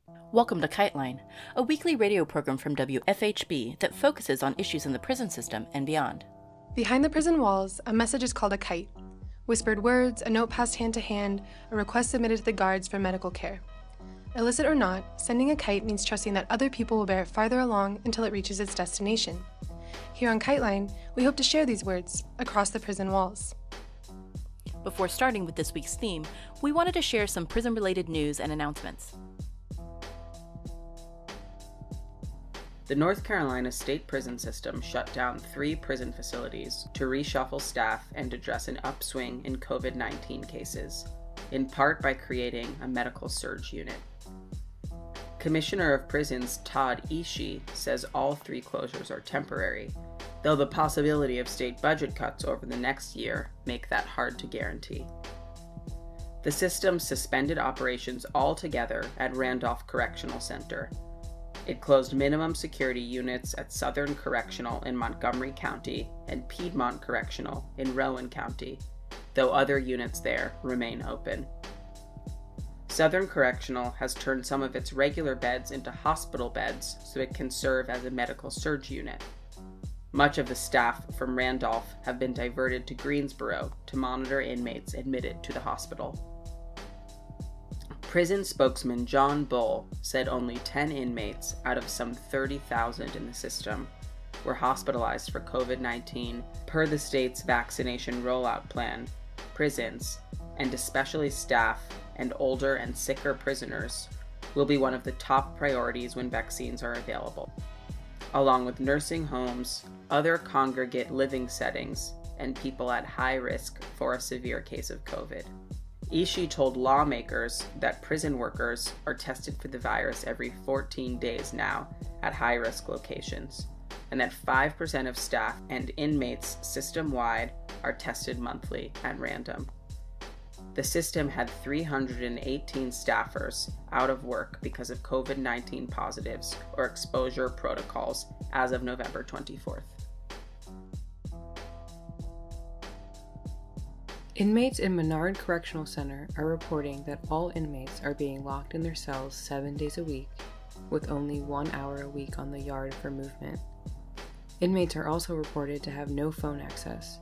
Welcome to KiteLine, a weekly radio program from WFHB that focuses on issues in the prison system and beyond. Behind the prison walls, a message is called a kite. Whispered words, a note passed hand to hand, a request submitted to the guards for medical care. Illicit or not, sending a kite means trusting that other people will bear it farther along until it reaches its destination. Here on KiteLine, we hope to share these words across the prison walls. Before starting with this week's theme, we wanted to share some prison-related news and announcements. The North Carolina state prison system shut down 3 prison facilities to reshuffle staff and address an upswing in COVID-19 cases, in part by creating a medical surge unit. Commissioner of Prisons Todd Ishii says all 3 closures are temporary, though the possibility of state budget cuts over the next year make that hard to guarantee. The system suspended operations altogether at Randolph Correctional Center. It closed minimum security units at Southern Correctional in Montgomery County and Piedmont Correctional in Rowan County, though other units there remain open. Southern Correctional has turned some of its regular beds into hospital beds so it can serve as a medical surge unit. Much of the staff from Randolph have been diverted to Greensboro to monitor inmates admitted to the hospital. Prison spokesman John Bull said only 10 inmates out of some 30,000 in the system were hospitalized for COVID-19 per the state's vaccination rollout plan. Prisons, and especially staff and older and sicker prisoners, will be one of the top priorities when vaccines are available, along with nursing homes, other congregate living settings, and people at high risk for a severe case of COVID. Ishii told lawmakers that prison workers are tested for the virus every 14 days now at high-risk locations, and that 5% of staff and inmates system-wide are tested monthly at random. The system had 318 staffers out of work because of COVID-19 positives or exposure protocols as of November 24th. Inmates in Menard Correctional Center are reporting that all inmates are being locked in their cells 7 days a week, with only 1 hour a week on the yard for movement. Inmates are also reported to have no phone access.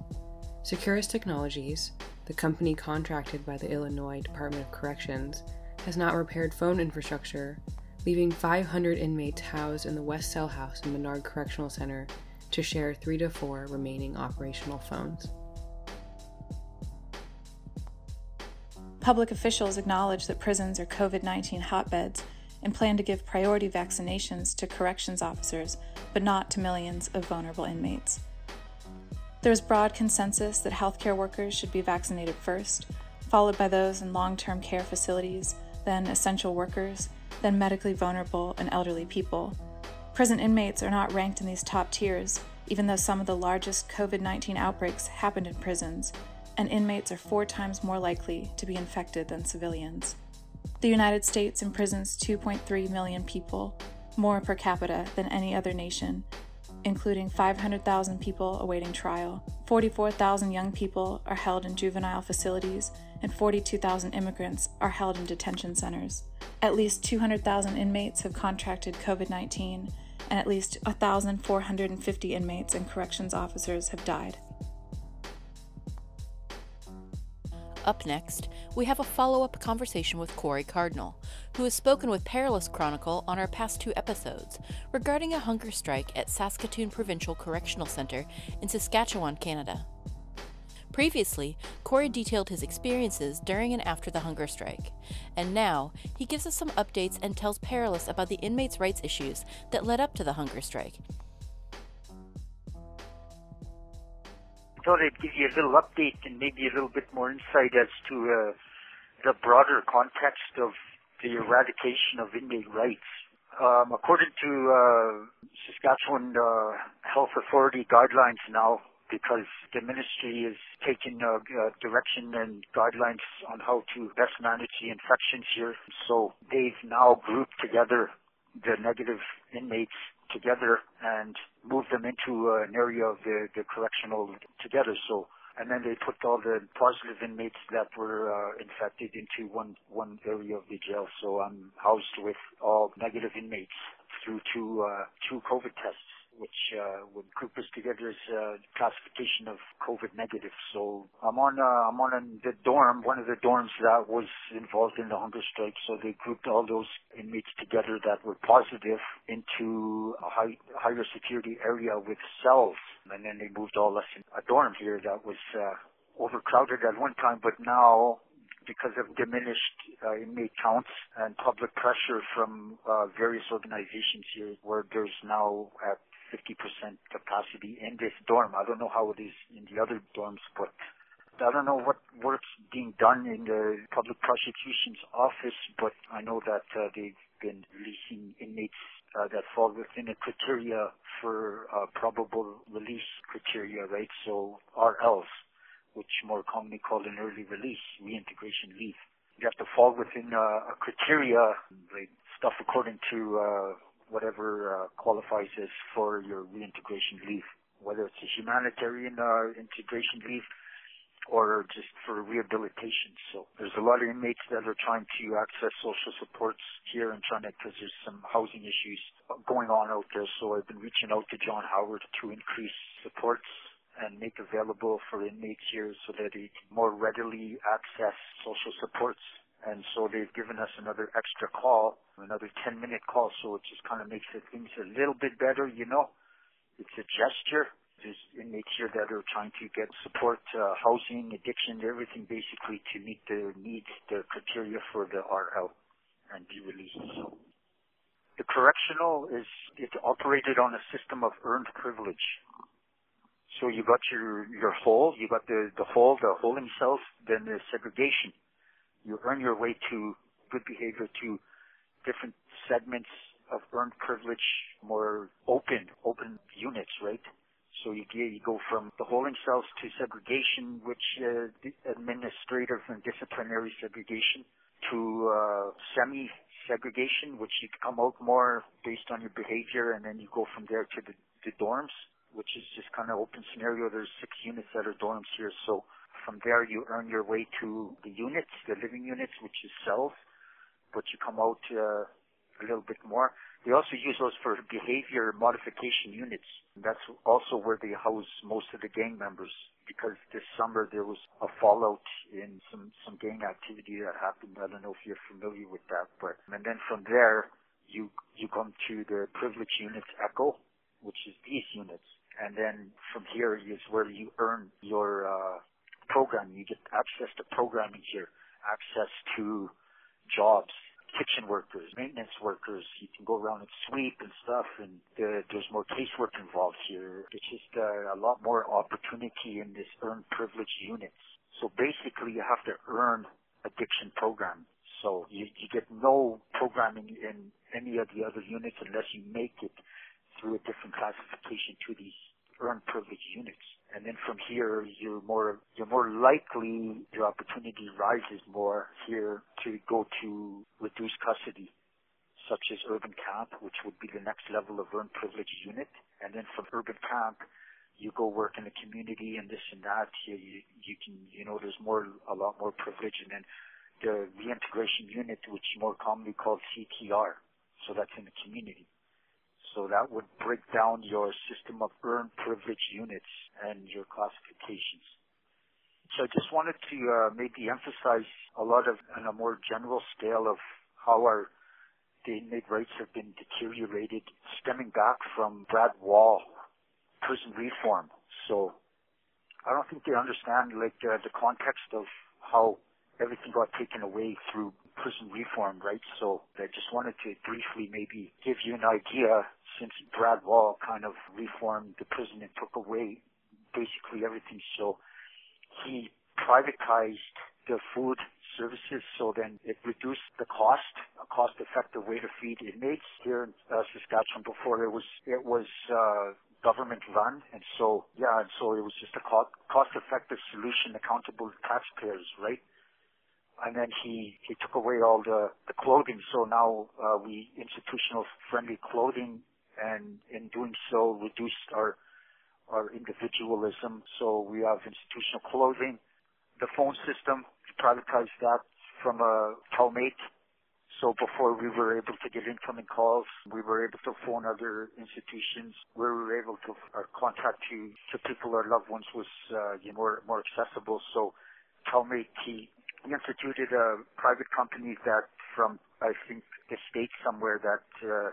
Securus Technologies, the company contracted by the Illinois Department of Corrections, has not repaired phone infrastructure, leaving 500 inmates housed in the West Cell House in Menard Correctional Center to share 3 to 4 remaining operational phones. Public officials acknowledge that prisons are COVID-19 hotbeds and plan to give priority vaccinations to corrections officers, but not to millions of vulnerable inmates. There is broad consensus that healthcare workers should be vaccinated first, followed by those in long-term care facilities, then essential workers, then medically vulnerable and elderly people. Prison inmates are not ranked in these top tiers, even though some of the largest COVID-19 outbreaks happened in prisons, and inmates are 4 times more likely to be infected than civilians. The United States imprisons 2.3 million people, more per capita than any other nation, including 500,000 people awaiting trial. 44,000 young people are held in juvenile facilities, and 42,000 immigrants are held in detention centers. At least 200,000 inmates have contracted COVID-19, and at least 1,450 inmates and corrections officers have died. Up next, we have a follow-up conversation with Corey Cardinal, who has spoken with Perilous Chronicle on our past 2 episodes regarding a hunger strike at Saskatoon Provincial Correctional Centre in Saskatchewan, Canada. Previously, Corey detailed his experiences during and after the hunger strike, and now he gives us some updates and tells Perilous about the inmates' rights issues that led up to the hunger strike. Thought I'd give you a little update and maybe a little bit more insight as to the broader context of the eradication of inmate rights. According to Saskatchewan Health Authority guidelines now, because the ministry is taking direction and guidelines on how to best manage the infections here, so they've now grouped together the negative inmates together and move them into an area of the correctional together. So And then they put all the positive inmates that were infected into one area of the jail. So I'm housed with all negative inmates through two COVID tests, which would group us together as classification of COVID negative. So I'm on the dorm, one of the dorms that was involved in the hunger strike. So they grouped all those inmates together that were positive into a higher security area with cells. And then they moved all us in a dorm here that was overcrowded at one time, but now, because of diminished inmate counts and public pressure from various organizations here, where there's now at 50% capacity in this dorm. I don't know how it is in the other dorms, but I don't know what work's being done in the public prosecution's office, but I know that they've been releasing inmates that fall within the criteria for probable release criteria, right? So RLs, which more commonly called an early release, reintegration leave. You have to fall within a criteria, like stuff according to whatever qualifies as for your reintegration leave, whether it's a humanitarian integration leave or just for rehabilitation. So there's a lot of inmates that are trying to access social supports here and trying to, because there's some housing issues going on out there. So I've been reaching out to John Howard to increase supports and make available for inmates here so that they can more readily access social supports. And so they've given us another extra call, another 10-minute call, so it just kind of makes things a little bit better, you know. It's a gesture. There's inmates here that are trying to get support, housing, addiction, everything basically to meet their needs, their criteria for the RL and be released. So the correctional it's operated on a system of earned privilege. So you got your hole, you got the hole, the holding cells, then the segregation. You earn your way to good behavior to different segments of earned privilege, more open units, right? So you go from the holding cells to segregation, which administrative and disciplinary segregation, to semi-segregation, which you come out more based on your behavior, and then you go from there to the dorms, which is just kind of open scenario. There's 6 units that are dorms here, so from there, you earn your way to the units, the living units, which is cells, but you come out a little bit more. They also use those for behavior modification units. And that's also where they house most of the gang members, because this summer there was a fallout in some gang activity that happened. I don't know if you're familiar with that, and then from there, you come to the privilege units ECHO, which is these units. And then from here is where you earn your programming. You get access to programming here, access to jobs, kitchen workers, maintenance workers. You can go around and sweep and stuff, and there's more casework involved here. It's just a lot more opportunity in this earned privilege units. So basically, you have to earn addiction programming. So you get no programming in any of the other units unless you make it through a different classification to these earned privilege units. And then from here, you're more likely, your opportunity rises more here to go to reduced custody, such as urban camp, which would be the next level of earned privilege unit. And then from urban camp, you go work in the community and this and that. You can, there's a lot more privilege. And then the reintegration unit, which is more commonly called CTR. So that's in the community. So that would break down your system of earned privilege units and your classifications. So I just wanted to maybe emphasize a lot of, on a more general scale, of how the inmate rights have been deteriorated, stemming back from Brad Wall, prison reform. So I don't think they understand the context of how everything got taken away through prison reform, right? So I just wanted to briefly maybe give you an idea, since Brad Wall kind of reformed the prison and took away basically everything. So he privatized the food services, so then it reduced the cost, a cost-effective way to feed inmates. Here in Saskatchewan before, it was government run, and so it was just a cost-effective solution accountable to taxpayers, right? And then he took away all the clothing, so now we institutional friendly clothing, and in doing so reduced our our individualism. So we have institutional clothing. The phone system, privatized that from a cellmate. So before we were able to get incoming calls, we were able to phone other institutions. We were able to contact to people, our loved ones, was more accessible. So cellmate, he instituted a private company that from, I think, the States somewhere that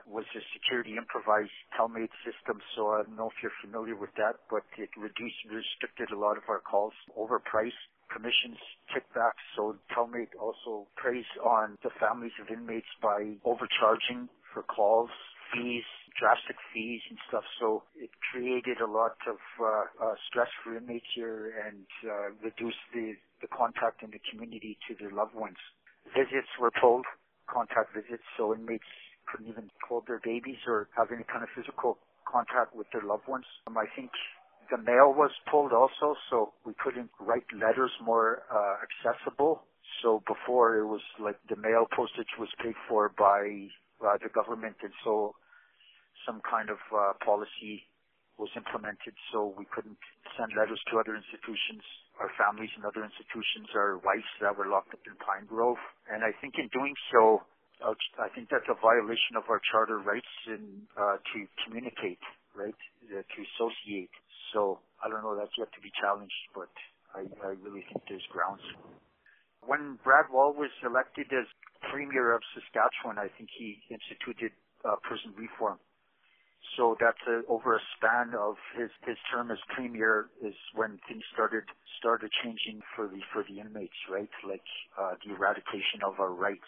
was a security improvised cellmate system. So I don't know if you're familiar with that, but it restricted a lot of our calls, overpriced, commissions, kickbacks. So cellmate also preys on the families of inmates by overcharging for calls, fees, drastic fees and stuff. So it created a lot of stress for inmates here and reduced the contact in the community to their loved ones. Visits were pulled, contact visits, so inmates couldn't even hold their babies or have any kind of physical contact with their loved ones. I think the mail was pulled also, so we couldn't write letters more accessible. So before it was like the mail postage was paid for by the government, and so some kind of policy was implemented, so we couldn't send letters to other institutions, our families in other institutions, our wives that were locked up in Pine Grove. And I think in doing so, I think that's a violation of our charter rights to communicate, right, to associate. So I don't know, that's yet to be challenged, but I really think there's grounds. When Brad Wall was elected as Premier of Saskatchewan, I think he instituted prison reform. So that's over a span of his term as Premier is when things started changing for the inmates, right? Like the eradication of our rights.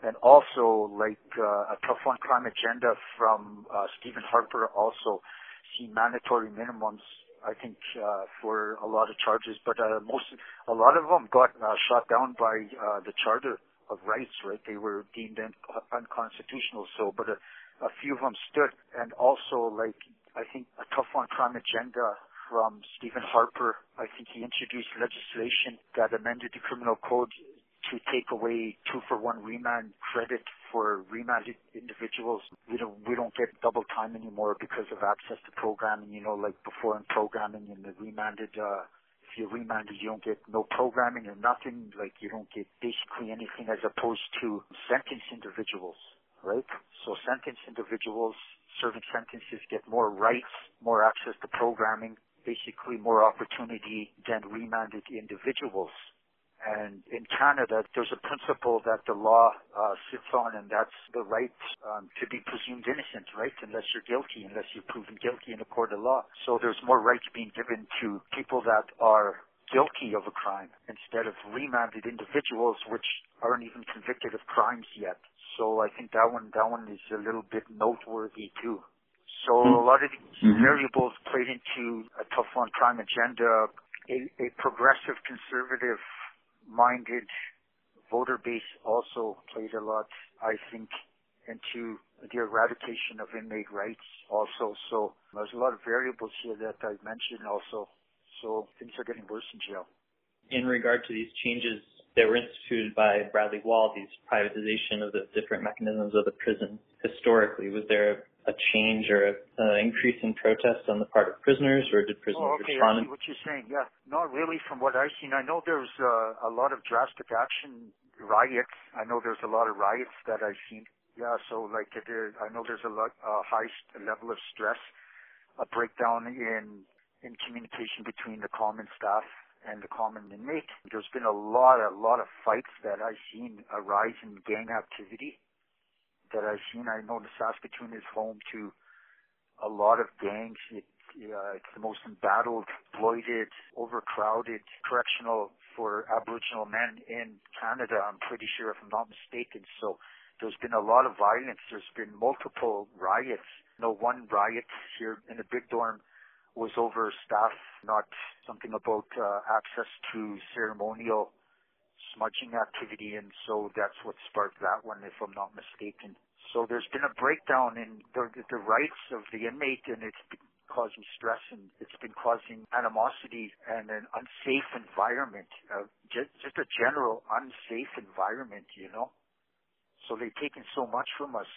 And also like a tough on crime agenda from Stephen Harper also see mandatory minimums, I think, for a lot of charges, but a lot of them got shot down by the Charter of Rights, right? They were deemed unconstitutional, so, but a few of them stood. And also, like, I think a tough on crime agenda from Stephen Harper, I think he introduced legislation that amended the criminal code to take away 2-for-1 remand credit for remanded individuals. We don't get double time anymore because of access to programming, like before in programming and the remanded, if you're remanded, you don't get no programming or nothing, like you don't get basically anything as opposed to sentenced individuals, right? So sentenced individuals serving sentences get more rights, more access to programming, basically more opportunity than remanded individuals. And in Canada, there's a principle that the law sits on, and that's the right to be presumed innocent, right? Unless you're guilty, unless you're proven guilty in a court of law. So there's more rights being given to people that are guilty of a crime instead of remanded individuals which aren't even convicted of crimes yet. So I think that one is a little bit noteworthy too. So a lot of these variables played into a tough on crime agenda. A progressive, conservative minded voter base also played a lot, I think, into the eradication of inmate rights also. So there's a lot of variables here that I've mentioned also. So things are getting worse in jail. In regard to these changes that were instituted by Bradley Wall, these privatization of the different mechanisms of the prison historically, was there a change or an increase in protest on the part of prisoners, or did prisoners respond? I see what you're saying, yeah. Not really from what I've seen. I know there's a lot of drastic action, riots. I know there's a lot of riots that I've seen. Yeah, so like I know there's a high level of stress, a breakdown in communication between the common staff and the common inmate. There's been a lot of fights that I've seen, a rise in gang activity that I've seen. I know the Saskatoon is home to a lot of gangs. It's the most embattled, exploited, overcrowded correctional for Aboriginal men in Canada, I'm pretty sure, if I'm not mistaken. So there's been a lot of violence. There's been multiple riots. One riot here in the big dorm was over staff, not something about access to ceremonial smudging activity, and so that's what sparked that one, if I'm not mistaken. So there's been a breakdown in the rights of the inmate, and it's been causing stress, and it's been causing animosity and an unsafe environment, just a general unsafe environment, So they've taken so much from us.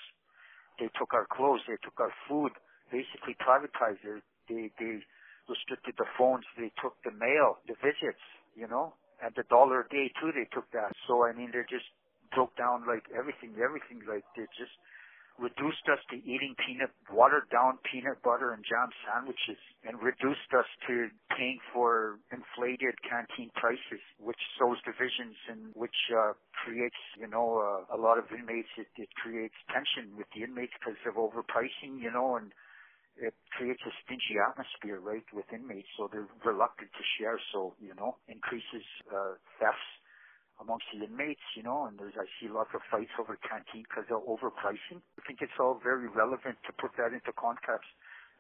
They took our clothes, they took our food, basically privatized it. They restricted the phones. They took the mail, the visits, and the $1 a day too. They took that. So I mean, they just broke down like everything. Like they just reduced us to eating watered down peanut butter and jam sandwiches, and reduced us to paying for inflated canteen prices, which sows divisions and which creates, a lot of inmates. It creates tension with the inmates because of overpricing, and it creates a stingy atmosphere, right, with inmates. So they're reluctant to share. So, increases thefts amongst the inmates, and I see lots of fights over canteen because of overpricing. I think it's all very relevant to put that into context.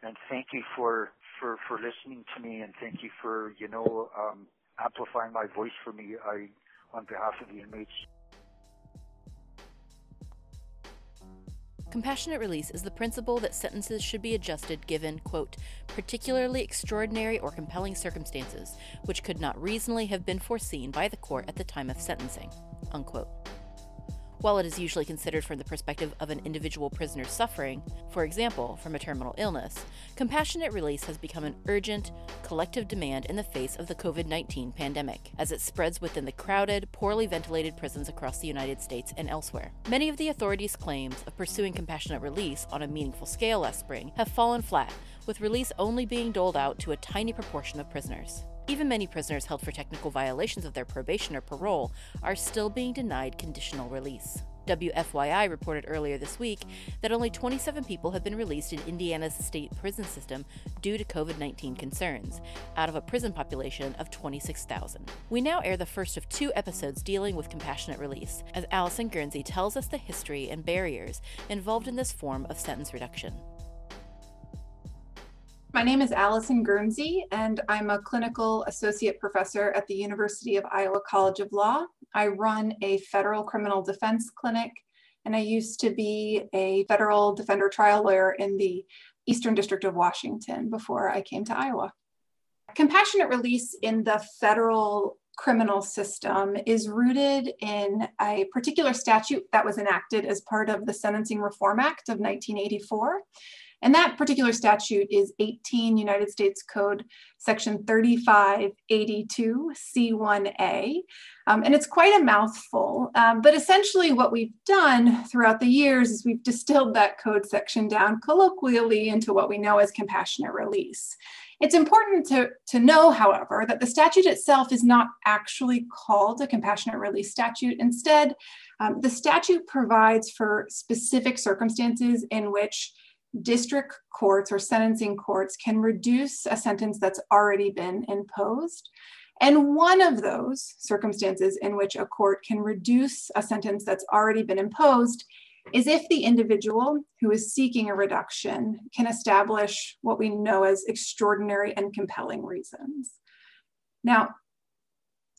And thank you for listening to me, and thank you for, amplifying my voice for me on behalf of the inmates. Compassionate release is the principle that sentences should be adjusted given, quote, particularly extraordinary or compelling circumstances, which could not reasonably have been foreseen by the court at the time of sentencing, unquote. While it is usually considered from the perspective of an individual prisoner suffering, for example, from a terminal illness, compassionate release has become an urgent, collective demand in the face of the COVID-19 pandemic, as it spreads within the crowded, poorly ventilated prisons across the United States and elsewhere. Many of the authorities' claims of pursuing compassionate release on a meaningful scale last spring have fallen flat, with release only being doled out to a tiny proportion of prisoners. Even many prisoners held for technical violations of their probation or parole are still being denied conditional release. WFYI reported earlier this week that only 27 people have been released in Indiana's state prison system due to COVID-19 concerns, out of a prison population of 26,000. We now air the first of 2 episodes dealing with compassionate release, as Alison Guernsey tells us the history and barriers involved in this form of sentence reduction. My name is Alison Guernsey, and I'm a clinical associate professor at the University of Iowa College of Law. I run a federal criminal defense clinic, and I used to be a federal defender trial lawyer in the Eastern District of Washington before I came to Iowa. Compassionate release in the federal criminal system is rooted in a particular statute that was enacted as part of the Sentencing Reform Act of 1984. And that particular statute is 18 United States Code Section 3582 C1A. And it's quite a mouthful, but essentially what we've done throughout the years is we've distilled that code section down colloquially into what we know as compassionate release. It's important to know, however, that the statute itself is not actually called a compassionate release statute. Instead, the statute provides for specific circumstances in which district courts or sentencing courts can reduce a sentence that's already been imposed. And one of those circumstances in which a court can reduce a sentence that's already been imposed is if the individual who is seeking a reduction can establish what we know as extraordinary and compelling reasons. Now,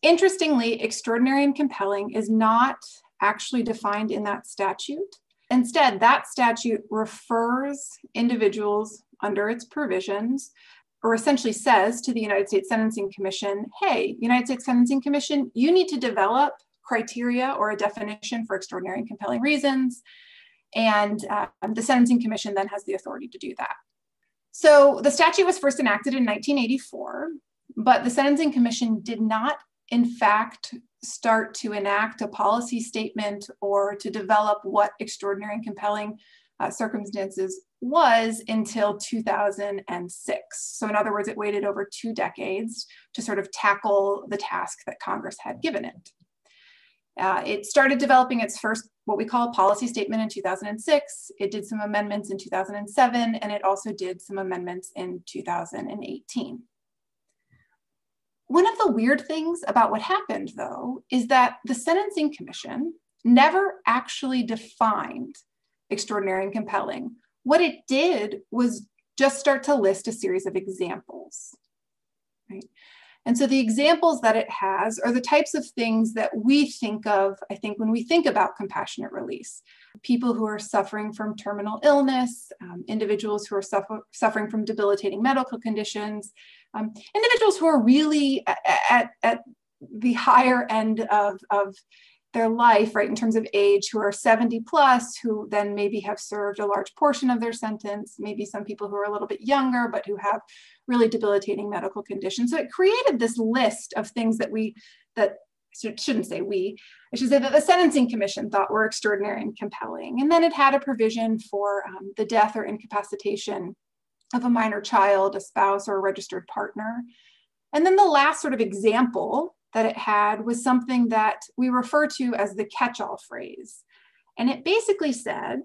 interestingly, extraordinary and compelling is not actually defined in that statute. Instead, that statute refers individuals under its provisions, or essentially says to the United States Sentencing Commission, hey, United States Sentencing Commission, you need to develop criteria or a definition for extraordinary and compelling reasons. And the Sentencing Commission then has the authority to do that. So the statute was first enacted in 1984, but the Sentencing Commission did not, in fact, start to enact a policy statement or to develop what extraordinary and compelling circumstances was until 2006. So in other words, it waited over 2 decades to sort of tackle the task that Congress had given it. It started developing its first, what we call a policy statement in 2006. It did some amendments in 2007, and it also did some amendments in 2018. One of the weird things about what happened, though, is that the Sentencing Commission never actually defined extraordinary and compelling. What it did was just start to list a series of examples, right? And so the examples that it has are the types of things that we think of, I think, when we think about compassionate release. People who are suffering from terminal illness, individuals who are suffering from debilitating medical conditions, individuals who are really at the higher end of their life, right, in terms of age, who are 70 plus, who then maybe have served a large portion of their sentence, maybe some people who are a little bit younger, but who have really debilitating medical conditions. So it created this list of things that I should say that the Sentencing Commission thought were extraordinary and compelling. And then it had a provision for the death or incapacitation of a minor child, a spouse, or a registered partner. And then the last sort of example that it had was something that we refer to as the catch-all phrase. And it basically said,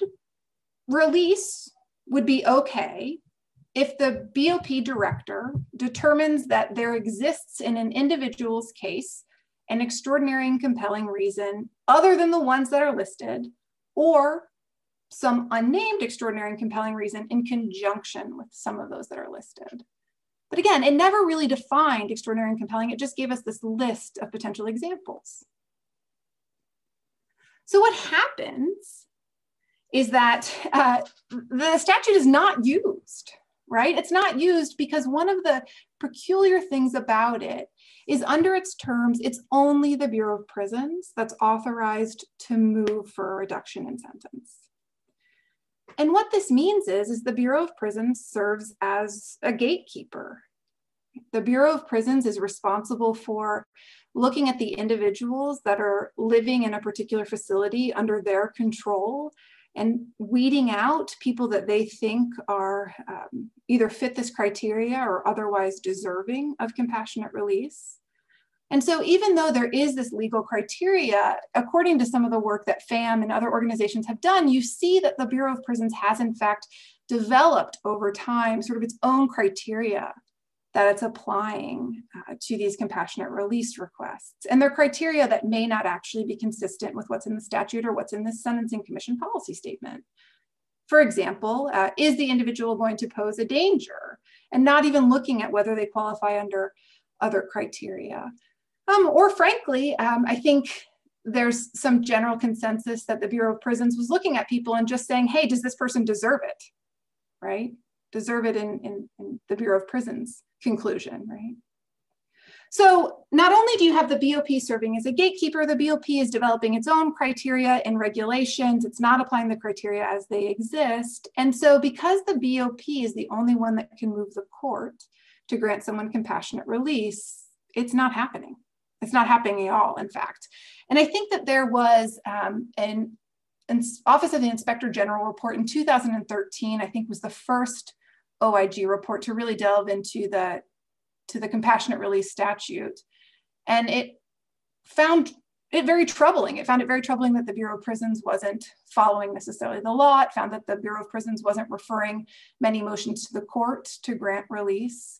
release would be okay if the BOP director determines that there exists in an individual's case an extraordinary and compelling reason other than the ones that are listed, or some unnamed extraordinary and compelling reason in conjunction with some of those that are listed. But again, it never really defined extraordinary and compelling. It just gave us this list of potential examples. So what happens is that the statute is not used, right? It's not used because one of the peculiar things about it is under its terms, it's only the Bureau of Prisons that's authorized to move for a reduction in sentence. And what this means is the Bureau of Prisons serves as a gatekeeper. The Bureau of Prisons is responsible for looking at the individuals that are living in a particular facility under their control and weeding out people that they think are either fit this criteria or otherwise deserving of compassionate release. And so even though there is this legal criteria, according to some of the work that FAM and other organizations have done, you see that the Bureau of Prisons has in fact developed over time sort of its own criteria that it's applying to these compassionate release requests. And they're criteria that may not actually be consistent with what's in the statute or what's in the Sentencing Commission policy statement. For example, is the individual going to pose a danger? And not even looking at whether they qualify under other criteria. Or frankly, I think there's some general consensus that the Bureau of Prisons was looking at people and just saying, hey, does this person deserve it, right? Deserve it in the Bureau of Prisons conclusion, right? So not only do you have the BOP serving as a gatekeeper, the BOP is developing its own criteria and regulations. It's not applying the criteria as they exist. And so because the BOP is the only one that can move the court to grant someone compassionate release, it's not happening. It's not happening at all, in fact. And I think that there was an Office of the Inspector General report in 2013, I think was the first OIG report to really delve into the compassionate release statute. And it found it very troubling. It found it very troubling that the Bureau of Prisons wasn't following necessarily the law. It found that the Bureau of Prisons wasn't referring many motions to the court to grant release.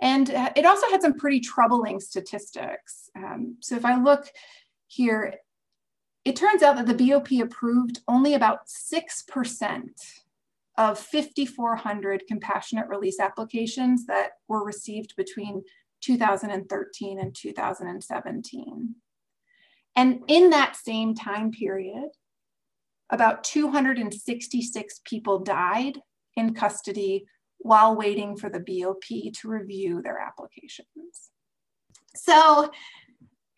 And it also had some pretty troubling statistics. So if I look here, it turns out that the BOP approved only about 6% of 5,400 compassionate release applications that were received between 2013 and 2017. And in that same time period, about 266 people died in custody while waiting for the BOP to review their applications. So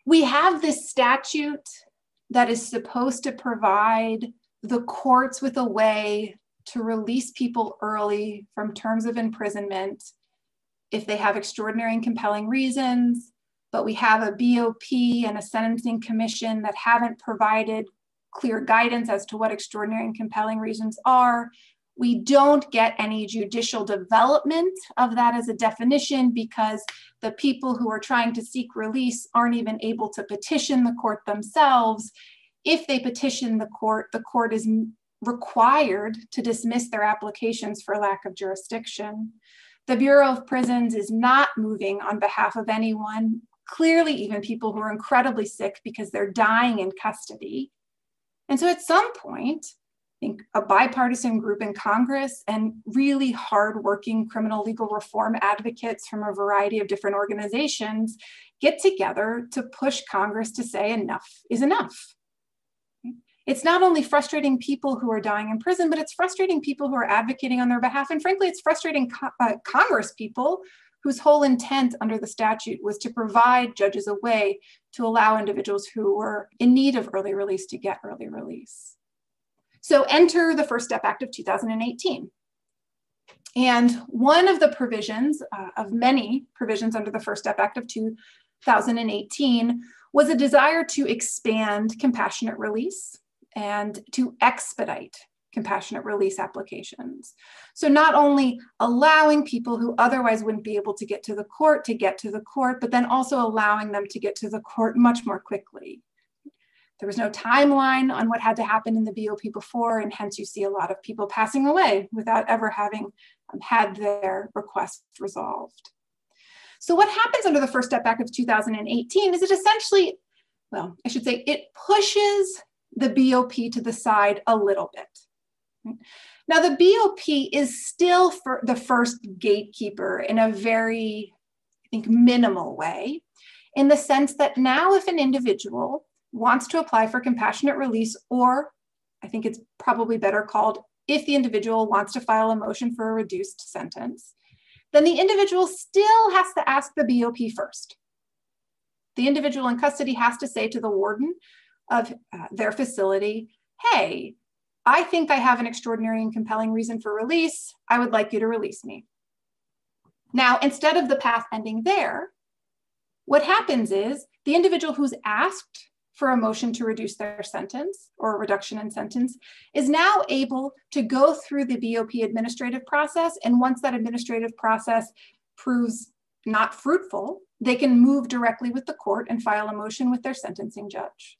we have this statute that is supposed to provide the courts with a way to release people early from terms of imprisonment if they have extraordinary and compelling reasons, but we have a BOP and a sentencing commission that haven't provided clear guidance as to what extraordinary and compelling reasons are. We don't get any judicial development of that as a definition because the people who are trying to seek release aren't even able to petition the court themselves. If they petition the court is required to dismiss their applications for lack of jurisdiction. The Bureau of Prisons is not moving on behalf of anyone, clearly even people who are incredibly sick because they're dying in custody. And so at some point, I think a bipartisan group in Congress and really hardworking criminal legal reform advocates from a variety of different organizations get together to push Congress to say enough is enough. It's not only frustrating people who are dying in prison, but it's frustrating people who are advocating on their behalf. And frankly, it's frustrating Congress people whose whole intent under the statute was to provide judges a way to allow individuals who were in need of early release to get early release. So enter the First Step Act of 2018. And one of the provisions, of many provisions under the First Step Act of 2018, was a desire to expand compassionate release and to expedite compassionate release applications. So not only allowing people who otherwise wouldn't be able to get to the court, but then also allowing them to get to the court much more quickly. There was no timeline on what had to happen in the BOP before, and hence you see a lot of people passing away without ever having had their request resolved. So what happens under the First Step Act of 2018 is it essentially, well, I should say it pushes the BOP to the side a little bit. Now the BOP is still for the first gatekeeper in a very, I think, minimal way, in the sense that now if an individual wants to apply for compassionate release, or I think it's probably better called if the individual wants to file a motion for a reduced sentence, then the individual still has to ask the BOP first. The individual in custody has to say to the warden of their facility, hey, I think I have an extraordinary and compelling reason for release. I would like you to release me. Now, instead of the path ending there, what happens is the individual who's asked for a motion to reduce their sentence or a reduction in sentence is now able to go through the BOP administrative process. And once that administrative process proves not fruitful, they can move directly with the court and file a motion with their sentencing judge.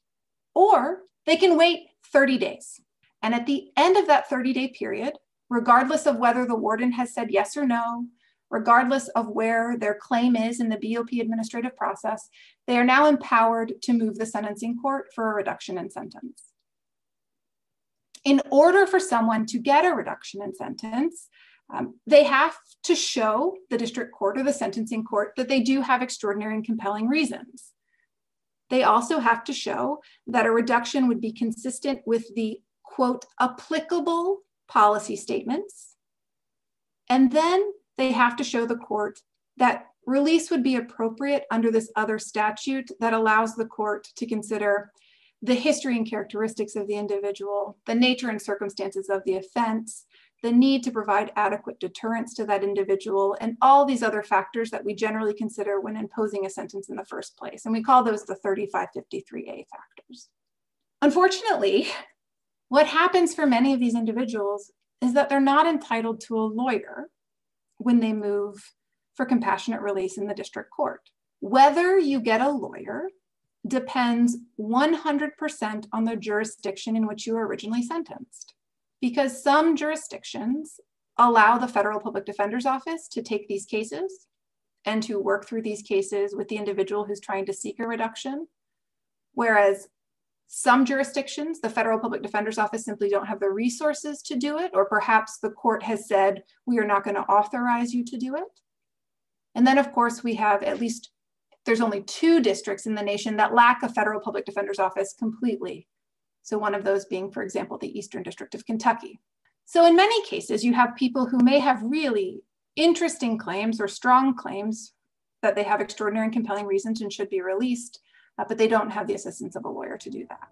Or they can wait 30 days. And at the end of that 30-day period, regardless of whether the warden has said yes or no, regardless of where their claim is in the BOP administrative process, they are now empowered to move the sentencing court for a reduction in sentence. In order for someone to get a reduction in sentence, they have to show the district court or the sentencing court that they do have extraordinary and compelling reasons. They also have to show that a reduction would be consistent with the, quote, applicable policy statements. And then they have to show the court that release would be appropriate under this other statute that allows the court to consider the history and characteristics of the individual, the nature and circumstances of the offense, the need to provide adequate deterrence to that individual, and all these other factors that we generally consider when imposing a sentence in the first place. And we call those the 3553A factors. Unfortunately, what happens for many of these individuals is that they're not entitled to a lawyer when they move for compassionate release in the district court. Whether you get a lawyer depends 100% on the jurisdiction in which you were originally sentenced, because some jurisdictions allow the Federal Public Defender's Office to take these cases and to work through these cases with the individual who's trying to seek a reduction, whereas some jurisdictions, the Federal Public Defender's Office simply don't have the resources to do it, or perhaps the court has said, we are not going to authorize you to do it. And then, of course, we have there's only 2 districts in the nation that lack a Federal Public Defender's Office completely. So one of those being, for example, the Eastern District of Kentucky. So in many cases, you have people who may have really interesting claims or strong claims that they have extraordinary and compelling reasons and should be released, but they don't have the assistance of a lawyer to do that.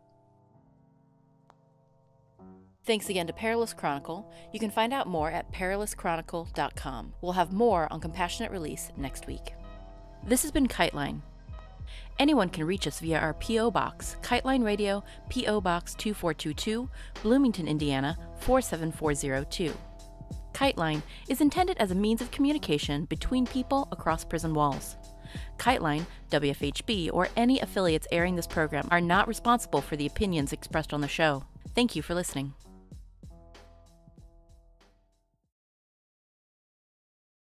Thanks again to Perilous Chronicle. You can find out more at perilouschronicle.com. We'll have more on compassionate release next week. This has been KiteLine. Anyone can reach us via our P.O. Box, KiteLine Radio, P.O. Box 2422, Bloomington, Indiana 47402. KiteLine is intended as a means of communication between people across prison walls. KiteLine, WFHB, or any affiliates airing this program are not responsible for the opinions expressed on the show. Thank you for listening.